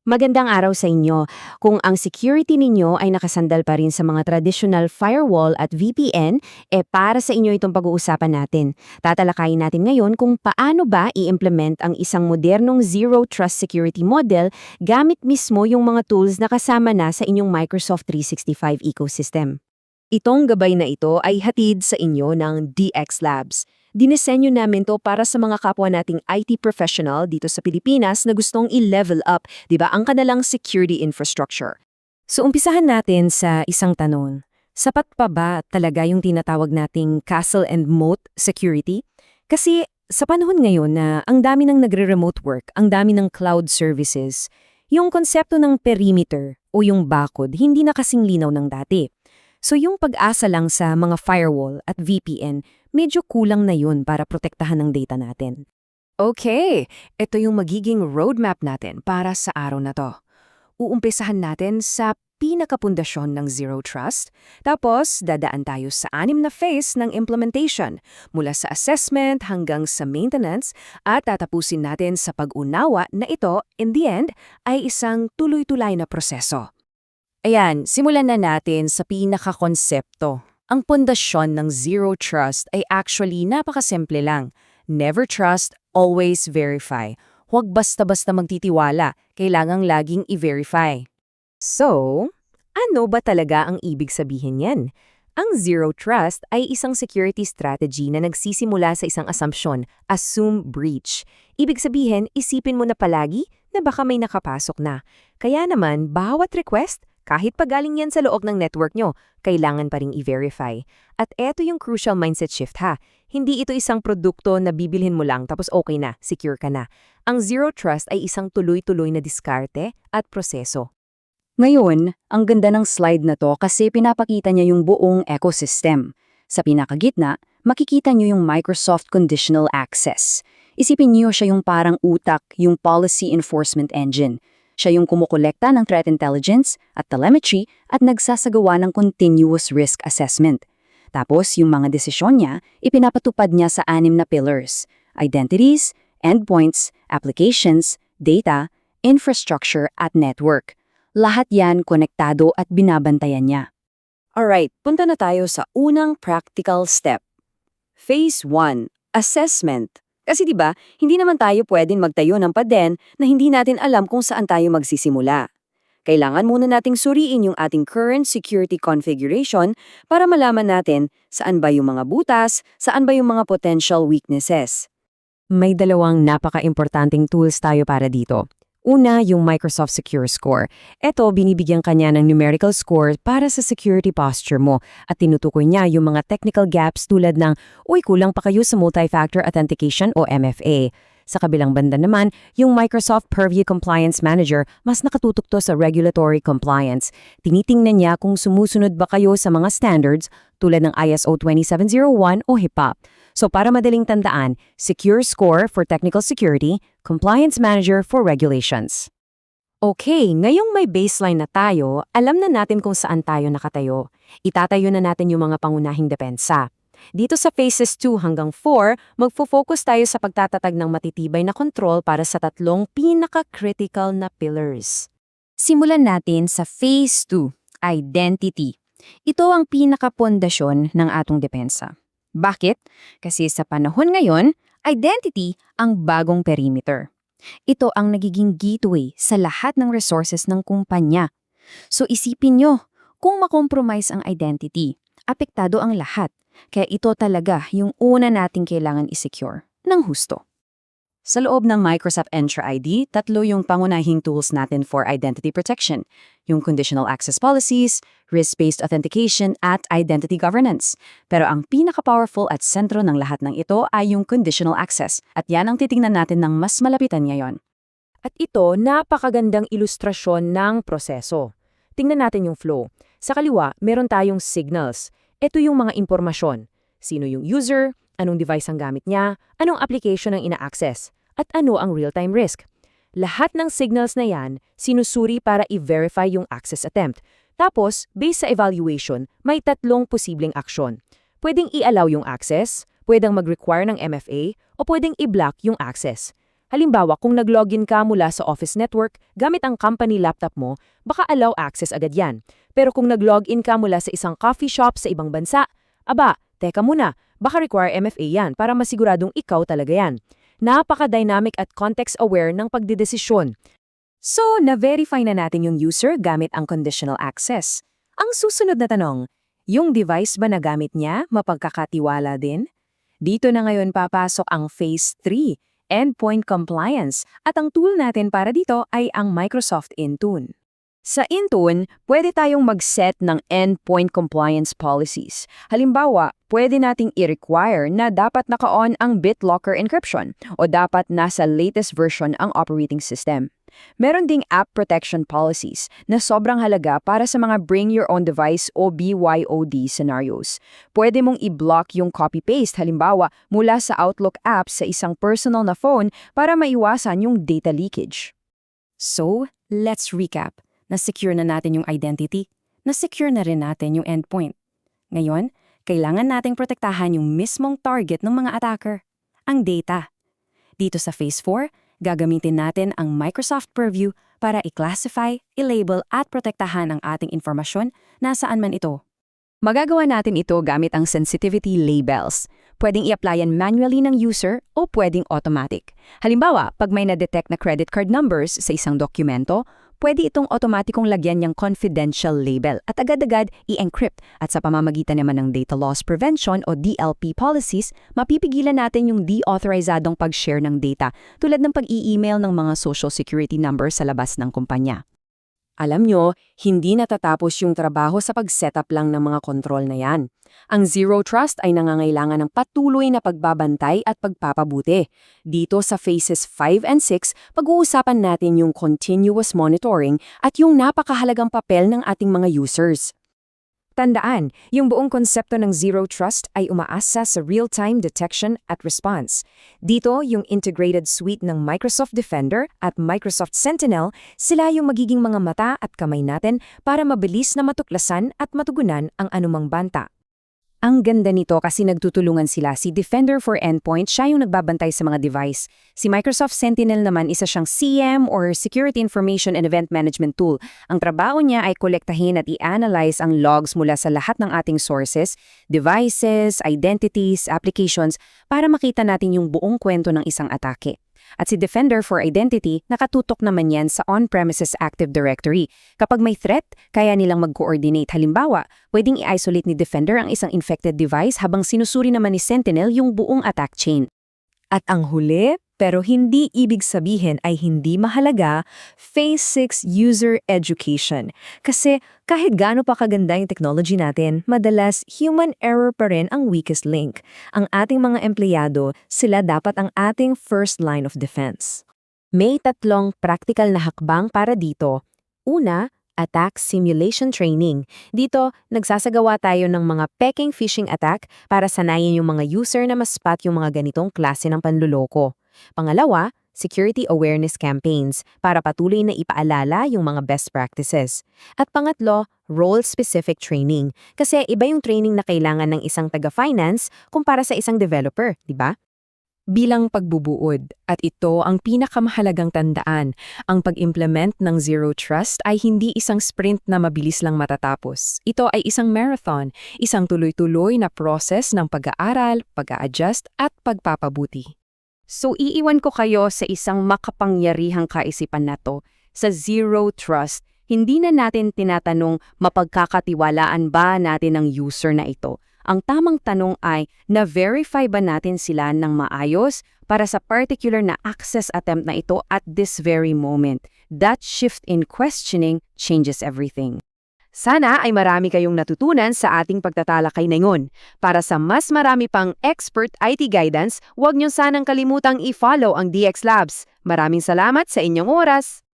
Magandang araw sa inyo. Kung ang security ninyo ay nakasandal pa rin sa mga traditional firewall at VPN, para sa inyo itong pag-uusapan natin. Tatalakayin natin ngayon kung paano ba i-implement ang isang modernong Zero Trust security model gamit mismo yung mga tools na kasama na sa inyong Microsoft 365 ecosystem. Itong gabay na ito ay hatid sa inyo ng DX Labs. Dinesenyo namin to para sa mga kapwa nating IT professional dito sa Pilipinas na gustong i-level up, 'di ba, ang kanilang security infrastructure. So umpisahan natin sa isang tanong. Sapat pa ba talaga yung tinatawag nating castle and moat security? Kasi sa panahon ngayon na ang dami ng nagre-remote work, ang dami ng cloud services, yung konsepto ng perimeter o yung bakod hindi na kasing linaw ng dati. So yung pag-asa lang sa mga firewall at VPN, medyo kulang na yun para protektahan ang data natin. Okay, ito yung magiging roadmap natin para sa araw na to. Uumpisahan natin sa pinakapundasyon ng Zero Trust, tapos dadaan tayo sa 6 na phase ng implementation, mula sa assessment hanggang sa maintenance, at tatapusin natin sa pag-unawa na ito, in the end, ay isang tuloy-tulay na proseso. Ayan, simulan na natin sa pinakakonsepto. Ang pundasyon ng Zero Trust ay actually napakasimple lang. Never trust, always verify. Huwag basta-basta magtitiwala, kailangang laging i-verify. So, ano ba talaga ang ibig sabihin yan? Ang Zero Trust ay isang security strategy na nagsisimula sa isang assumption, assume breach. Ibig sabihin, isipin mo na palagi na baka may nakapasok na. Kaya naman, bawat request, kahit pagaling yan sa loob ng network nyo, kailangan pa ring i-verify. At eto yung crucial mindset shift ha. Hindi ito isang produkto na bibilhin mo lang tapos okay na, secure ka na. Ang Zero Trust ay isang tuloy-tuloy na diskarte at proseso. Ngayon, ang ganda ng slide na to kasi pinapakita niya yung buong ecosystem. Sa pinakagitna, makikita niyo yung Microsoft Conditional Access. Isipin niyo siya yung parang utak, yung policy enforcement engine. Siya yung kumukolekta ng threat intelligence at telemetry at nagsasagawa ng continuous risk assessment. Tapos yung mga desisyon niya, ipinapatupad niya sa 6 na pillars: identities, endpoints, applications, data, infrastructure at network. Lahat yan konektado at binabantayan niya. Alright, punta na tayo sa unang practical step. Phase 1, Assessment. Kasi 'di ba, hindi naman tayo pwedeng magtayo ng paden na hindi natin alam kung saan tayo magsisimula. Kailangan muna nating suriin yung ating current security configuration para malaman natin saan ba yung mga butas, saan ba yung mga potential weaknesses. May dalawang napaka-importanting tools tayo para dito. Una, yung Microsoft Secure Score. Ito, binibigyan kanya ng numerical score para sa security posture mo at tinutukoy niya yung mga technical gaps tulad ng, uy, kulang pa kayo sa multi-factor authentication o MFA. Sa kabilang banda naman, yung Microsoft Purview Compliance Manager, mas nakatutok to sa regulatory compliance. Tinitingnan niya kung sumusunod ba kayo sa mga standards tulad ng ISO 27001 o HIPAA. So para madaling tandaan, Secure Score for Technical Security, Compliance Manager for Regulations. Okay, ngayong may baseline na tayo, alam na natin kung saan tayo nakatayo. Itatayo na natin yung mga pangunahing depensa. Dito sa phases 2 hanggang 4, magfo-focus tayo sa pagtatatag ng matitibay na control para sa 3 pinaka-critical na pillars. Simulan natin sa phase 2, identity. Ito ang pinakapundasyon ng atong depensa. Bakit? Kasi sa panahon ngayon, identity ang bagong perimeter. Ito ang nagiging gateway sa lahat ng resources ng kumpanya. So isipin nyo, kung makompromise ang identity, apektado ang lahat. Kaya ito talaga yung una nating kailangan i-secure ng husto. Sa loob ng Microsoft Entra ID, 3 yung pangunahing tools natin for identity protection. Yung conditional access policies, risk-based authentication, at identity governance. Pero ang pinaka-powerful at sentro ng lahat ng ito ay yung conditional access. At yan ang titingnan natin ng mas malapitan ngayon. At ito, napakagandang ilustrasyon ng proseso. Tingnan natin yung flow. Sa kaliwa, meron tayong signals. Ito yung mga impormasyon. Sino yung user, anong device ang gamit niya, anong application ang ina-access, at ano ang real-time risk. Lahat ng signals na yan, sinusuri para i-verify yung access attempt. Tapos, based sa evaluation, may 3 posibleng aksyon. Pwedeng i-allow yung access, pwedeng mag-require ng MFA, o pwedeng i-block yung access. Halimbawa, kung nag-login ka mula sa office network gamit ang company laptop mo, baka allow access agad yan. Pero kung nag-login ka mula sa isang coffee shop sa ibang bansa, aba, teka muna, baka require MFA yan para masiguradong ikaw talaga yan. Napaka-dynamic at context-aware ng pagdidesisyon. So, na-verify na natin yung user gamit ang conditional access. Ang susunod na tanong, yung device ba na gamit niya mapagkakatiwala din? Dito na ngayon papasok ang Phase 3, Endpoint Compliance, at ang tool natin para dito ay ang Microsoft Intune. Sa Intune, pwede tayong mag-set ng endpoint compliance policies. Halimbawa, pwede nating i-require na dapat naka-on ang BitLocker encryption o dapat nasa latest version ang operating system. Meron ding app protection policies na sobrang halaga para sa mga bring your own device o BYOD scenarios. Pwede mong i-block yung copy-paste halimbawa mula sa Outlook app sa isang personal na phone para maiwasan yung data leakage. So, let's recap. Na-secure na natin yung identity, na-secure na rin natin yung endpoint. Ngayon, kailangan nating protektahan yung mismong target ng mga attacker, ang data. Dito sa Phase 4, gagamitin natin ang Microsoft Purview para i-classify, i-label at protektahan ang ating informasyon nasaan man ito. Magagawa natin ito gamit ang sensitivity labels. Pwedeng i-applyan manually ng user o pwedeng automatic. Halimbawa, pag may na-detect na credit card numbers sa isang dokumento, pwede itong automatikong lagyan niyang confidential label at agad-agad i-encrypt at sa pamamagitan naman ng Data Loss Prevention o DLP policies, mapipigilan natin yung de-authorizadong pag-share ng data tulad ng pag-i-email ng mga social security number sa labas ng kumpanya. Alam nyo, hindi natatapos yung trabaho sa pag-setup lang ng mga kontrol na yan. Ang Zero Trust ay nangangailangan ng patuloy na pagbabantay at pagpapabuti. Dito sa Phases 5 and 6, pag-uusapan natin yung continuous monitoring at yung napakahalagang papel ng ating mga users. Tandaan, yung buong konsepto ng Zero Trust ay umaasa sa real-time detection at response. Dito, yung integrated suite ng Microsoft Defender at Microsoft Sentinel, sila yung magiging mga mata at kamay natin para mabilis na matuklasan at matugunan ang anumang banta. Ang ganda nito kasi nagtutulungan sila. Si Defender for Endpoint, siya yung nagbabantay sa mga device. Si Microsoft Sentinel naman, isa siyang CM or Security Information and Event Management Tool. Ang trabaho niya ay kolektahin at i-analyze ang logs mula sa lahat ng ating sources, devices, identities, applications, para makita natin yung buong kwento ng isang atake. At si Defender for Identity, nakatutok naman yan sa on-premises Active Directory. Kapag may threat, kaya nilang mag-coordinate. Halimbawa, pwedeng i-isolate ni Defender ang isang infected device habang sinusuri naman ni Sentinel yung buong attack chain. At ang huli, pero hindi ibig sabihin ay hindi mahalaga, Phase 6 User Education. Kasi kahit gaano pa kaganda yung technology natin, madalas human error pa rin ang weakest link. Ang ating mga empleyado, sila dapat ang ating first line of defense. May 3 practical na hakbang para dito. Una, attack simulation training. Dito, nagsasagawa tayo ng mga peking phishing attack para sanayin yung mga user na ma-spot yung mga ganitong klase ng panluloko. Pangalawa, security awareness campaigns para patuloy na ipaalala yung mga best practices. At pangatlo, role-specific training. Kasi iba yung training na kailangan ng isang taga-finance kumpara sa isang developer, di ba? Bilang pagbubuod, at ito ang pinakamahalagang tandaan, ang pag-implement ng Zero Trust ay hindi isang sprint na mabilis lang matatapos. Ito ay isang marathon, isang tuloy-tuloy na process ng pag-aaral, pag-a-adjust at pagpapabuti. So iiwan ko kayo sa isang makapangyarihang kaisipan na to, sa Zero Trust. Hindi na natin tinatanong mapagkakatiwalaan ba natin ang user na ito. Ang tamang tanong ay, na-verify ba natin sila ng maayos para sa particular na access attempt na ito at this very moment? That shift in questioning changes everything. Sana ay marami kayong natutunan sa ating pagtatalakay ngayon. Para sa mas marami pang expert IT guidance, huwag niyo sanang kalimutang i-follow ang DX Labs. Maraming salamat sa inyong oras!